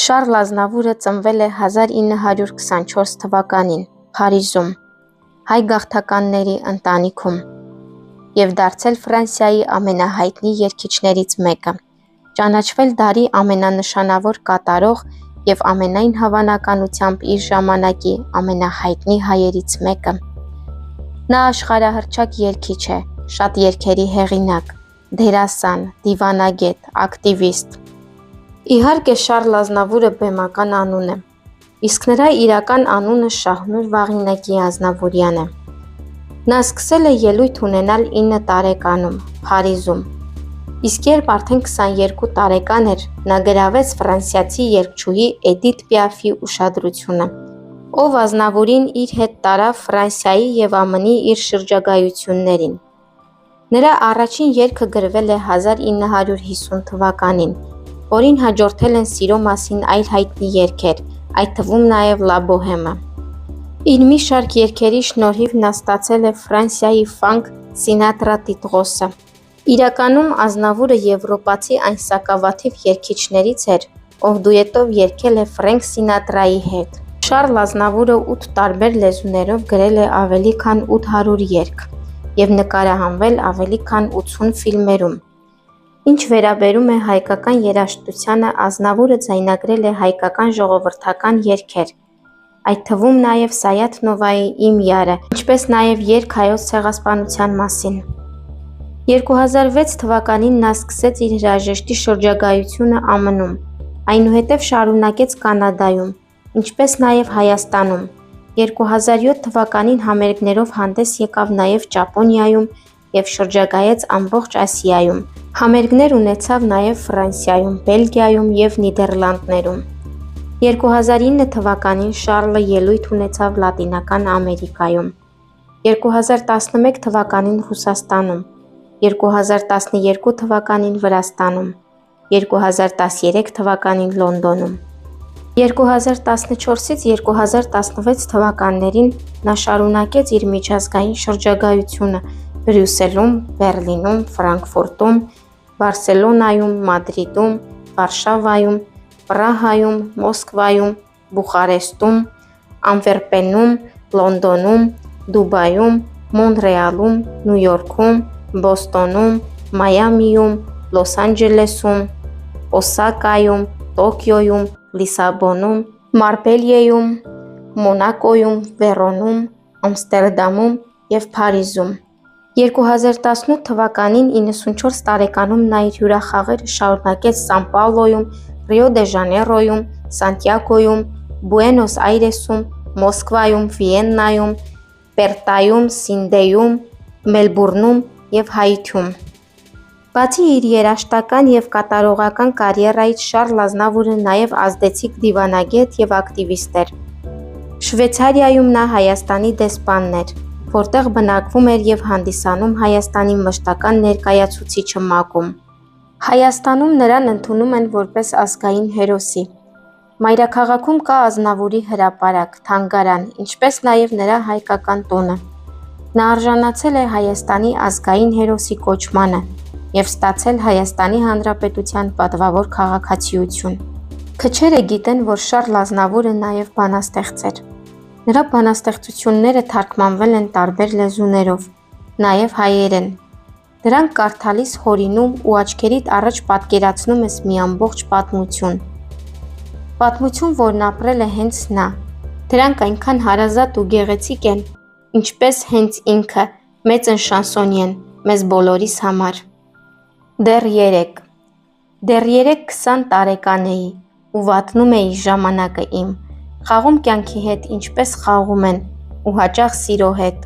Շարլ Ազնավուրը ծնվել է 1924 թվականին Փարիզում հայ գաղթականների ընտանիքում և դարձել Ֆրանսիայի ամենահայտնի երգիչներից մեկը, ճանաչվել դարի ամենանշանավոր կատարող և ամենայն հավանականությամբ իր ժամանակի ամենահայտնի հայերից մեկը։ Նա աշխարհահռչակ երգիչ է, շատ երգերի հեղինակ, դերասան, դիվանագետ, ակտիվիստ։ Իհարկե Շարլ Ազնավուրը բեմական անուն է, իսկ նրա իրական անունը Շահնուր Վաղինեկի Ազնավուրյան է։ Նա սկսել է ելույթ ունենալ 9 տարեկանում Փարիզում, իսկ երբ արդեն 22 տարեկան էր, նա գրավեց ֆրանսիացի երգչուհի Էդիթ Պիաֆի ուշադրությունը, ով Ազնավուրին իր հետ տարավ Ֆրանսիայի և ԱՄՆ-ի իր շրջագայություններին։ Նրա առաջին երգը գրվել է 1950 թվականին, որին հաջորդել են սիրո մասին այլ հայտնի երգեր, այդ թվում նաև Լա Բոհեմը։ Իր մի շարք երգերի շնորհիվ նա ստացել է Ֆրանսիայի ֆանք Սինատրա տիտղոսը։ Իրականում Ազնավուրը եվրոպացի այն սակավաթիվ երգիչներից էր, ով դուետով երգել է Ֆրենք Սինատրայի հետ։ Շարլ Ազնավուրը 8 տարբեր լեզուներով գրել է ավելի քան 800 երգ և նկարահանվել ավելի քան 80 ֆիլմերում։ Ինչ վերաբերում է հայկական երաժշտությանը, Ազնավուրը ձայնագրել է հայկական ժողովրդական երգեր, այդ թվում նաև Սայաթ Նովայի «Իմ յարը», ինչպես նաև երգ Հայոց ցեղասպանության մասին։ 2006 թվականին նա սկսեց իր երաժշտի շրջագայությունը ԱՄՆ-ում, այնուհետև շարունակեց Կանադայում, ինչպես նաև Հայաստանում։ 2007 թվականին համերգներով հանդես եկավ նաև Ճապոնիայում և շրջագայեց ամբողջ Ասիայում։ Համերգներ ունեցավ նաև Ֆրանսիայում, Բելգիայում և Նիդերլանդներում։ 2009 թվականին Շարլը ելույթ ունեցավ Լատինական Ամերիկայում, 2011 թվականին Ռուսաստանում, 2012 թվականին Վրաստանում, 2013 թվականին Լոնդոնում։ 2014-ից 2016 թվականներին նա շարունակեց իր միջազգային շրջագայությունը Բրյուսելում, Բեռլինում, Ֆրանկֆուրտում, Բարսելոնայում, Մադրիդում, Վարշավայում, Պրահայում, Մոսկվայում, Բուխարեստում, Անտվերպենում, Լոնդոնում, Դուբայում, Մոնրեալում, Նյու Յորքում, Բոստոնում, Մայամիում, Լոս Անջելեսում, Օսակայում, Տոկիոյում, Լիսաբոնում, Մարբելիեում, Մոնակոյում, Վերոնում, Ամստերդամում և Փարիզում։ 2018 թվականին 94 տարեկանում նա իր հյուրախաղերը շարունակեց Սան Պաուլոյում, Ռիո դե Ժանեյրոյում, Սանտիագոյում, Բուենոս Այրեսում, Մոսկվայում, Վիեննայում, Պերտայում, Սիդնեյում, Մելբուրնում և Հայիթում։ Բացի իր երաժշտական և կատարողական կարիերայից, Շարլ Ազնավուրը նաև ազդեցիկ դիվանագետ և ակտիվիստ էր։ Շվեյցարիայում նա Հայաստանի դեսպանն էր, որտեղ բնակվում էր և հանդիսանում Հայաստանի մշտական ներկայացուցիչը ՄԱԿ-ում։ Հայաստանում նրան ընդունում են որպես ազգային հերոսի։ Մայրաքաղաքում կա Ազնավուրի հրապարակ, թանգարան, ինչպես նաև նրա հայկական տունը։ Նա արժանացել է Հայաստանի ազգային հերոսի կոչմանը և ստացել Հայաստանի Հանրապետության պատվավոր քաղաքացիություն։ Քչերը գիտեն, որ Շարլ Ազնավուրը նաև բանաստեղծ էր։ Նրա բանաստեղծությունները թարգմանվել են տարբեր լեզուներով, նաև հայերեն։ Դրանք կարդալիս հորինում ու աչքերիդ առաջ պատկերացնում ես մի ամբողջ պատմություն։ Պատմություն, որն ապրել է հենց նա։ Դրանք այնքան հարազատ ու գեղեցիկ են, ինչպես հենց ինքը՝ մեծն շանսոնիեն, մեզ բոլորիս համար։ Դեռ 20 տարեկան էի ու վատնում էի ժամանակը իմ, խաղում կյանքի հետ, ինչպես խաղում են, ու հաճախ սիրո հետ,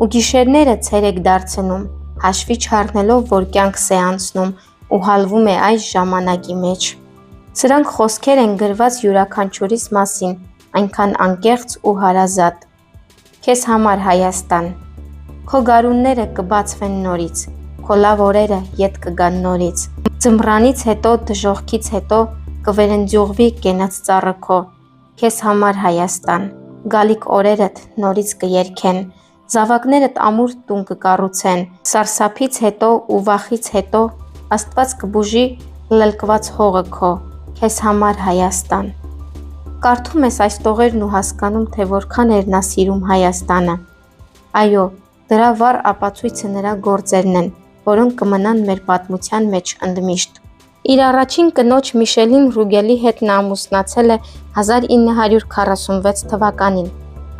ու գիշերները ցերեկ դարձնում, հաշվի չառնելով, որ կյանքս է անցնում ու հալվում է այս ժամանակի մեջ։ Սրանք խոսքեր են գրված յուրաքանչյուրիս մասին, այնքան անկեղծ ու հարազատ։ Քեզ համար Հայաստան։ Քո գարունները կբացվեն նորից, քո լավ օրերը ետ կգան նորից։ Ձմռանից հետո, դժոխքից հետո կվերընձյուղվի կենաց ծառը քո։ Քեզ համար Հայաստան։ Գալիք օրերդ նորից կերգեն, զավակներդ ամուր տուն կկառուցեն, սարսափից հետո ու վախից հետո Աստված կբուժի լլկված հողը քո, քեզ համար Հայաստան։ Կարդում ես այս տողերն ու հասկանում, թե որքան էր նա սիրում Հայաստանը։ Այո, դրա վառ ապացույցը նրա գործերն են, որոնք կմնան մեր պատմության մեջ ընդմիշտ։ Իր առաջին կնոջ Միշելին Ռուգելի հետ նա ամուսնացել է 1946 թվականին։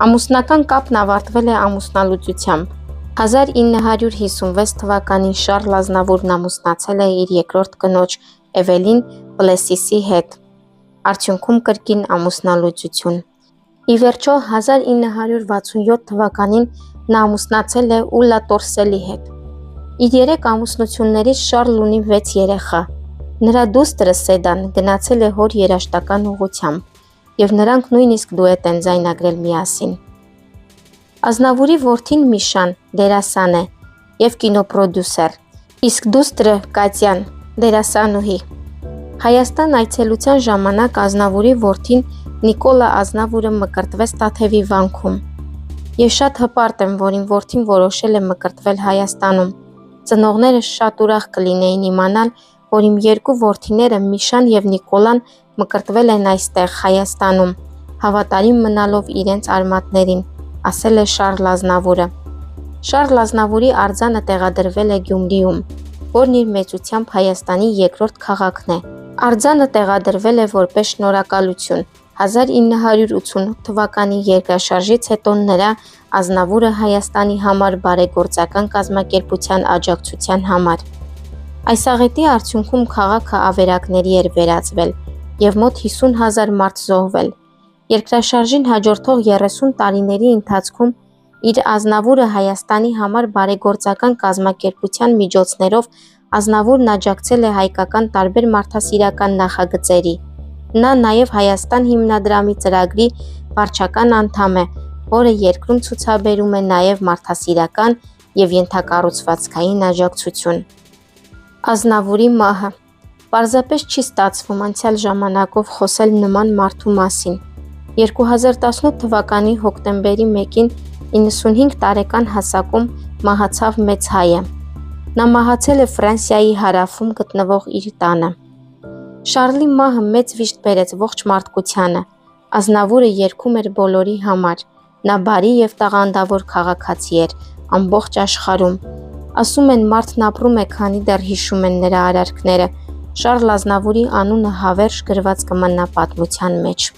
Ամուսնական կապն ավարտվել է ամուսնալուծությամբ։ 1956 թվականին Շառլ Ազնավուրն ամուսնացել է իր երկրորդ կնոջ Էվելին Պլեսիսի հետ։ Արդյունքում կրկին ամուսնալուծություն։ Ի վերջո 1967 թվականին նա ամուսնացել է Ուլլա Տորսելի հետ։ Իր 3 ամուսնություններից Շառլն ունի 6 երեխա։ Նրա դուստրը Սեդան գնացել է հոր երաժշտական ուղղությամբ և նրանք նույնիսկ դուետ են ձայնագրել միասին։ Ազնավուրի որդին Միշան դերասան է և կինոպրոդյուսեր, իսկ դուստրը Կատյան դերասանուհի։ Հայաստան այցելության ժամանակ Ազնավուրի որդին Նիկոլա Ազնավուրը մկրտվեց Տաթևի վանքում։ Ես շատ հպարտ եմ, որ իմ որդին որոշել է մկրտվել Հայաստանում։ Ծնողներս շատ ուրախ կլինեին իմանալ, որ իմ 2 որդիները Միշան և Նիկոլան մկրտվել են այստեղ Հայաստանում, հավատարիմ մնալով իրենց արմատներին, ասել է Շառլ Ազնավուրը։ Շառլ Ազնավուրի արձանը տեղադրվել է Գյումրիում, որն իր մեծությամբ Հայաստանի երկրորդ քաղաքն է։ Արձանը տեղադրվել է որպես շնորհակալություն 1988 թվականի երկրաշարժից հետո նրա Ազնավուրը Հայաստանի համար բարեգործական կազմակերպության աջակցության համար։ Այս աղետի արդյունքում քաղաքը ավերակների էր վերածվել և մոտ 50,000 մարդ զոհվել։ Երկրաշարժին հաջորդող 30 տարիների ընթացքում իր Ազնավուրը Հայաստանի համար բարեգործական կազմակերպության միջոցներով Ազնավուրն աջակցել է հայկական տարբեր մարդասիրական նախագծերի։ Նա նաև Հայաստան հիմնադրամի ծրագրի վարչական անդամ է, որը երկրում ցուցաբերում է նաև մարդասիրական և ենթակառուցվածքային աջակցություն։ Ազնավուրի մահը։ Պարզապես չի ստացվում անցյալ ժամանակով խոսել նման մարդու մասին։ 2018 թվականի հոկտեմբերի 1-ին 95 տարեկան հասակում մահացավ մեծ հայը։ Նա մահացել է Ֆրանսիայի հարավում գտնվող իր տանը։ Շառլի մահը մեծ վիշտ բերեց ողջ մարդկությանը։ Ազնավուրը երգում էր բոլորի համար։ Նա բարի և տաղանդավոր քաղաքացի էր ամբողջ աշխարհում։ Ասում են մարդն ապրում է, քանի դեռ հիշում են նրա արարքները։ Շառլ Ազնավուրի անունը հավերժ գրված կմնա պատմության մեջ։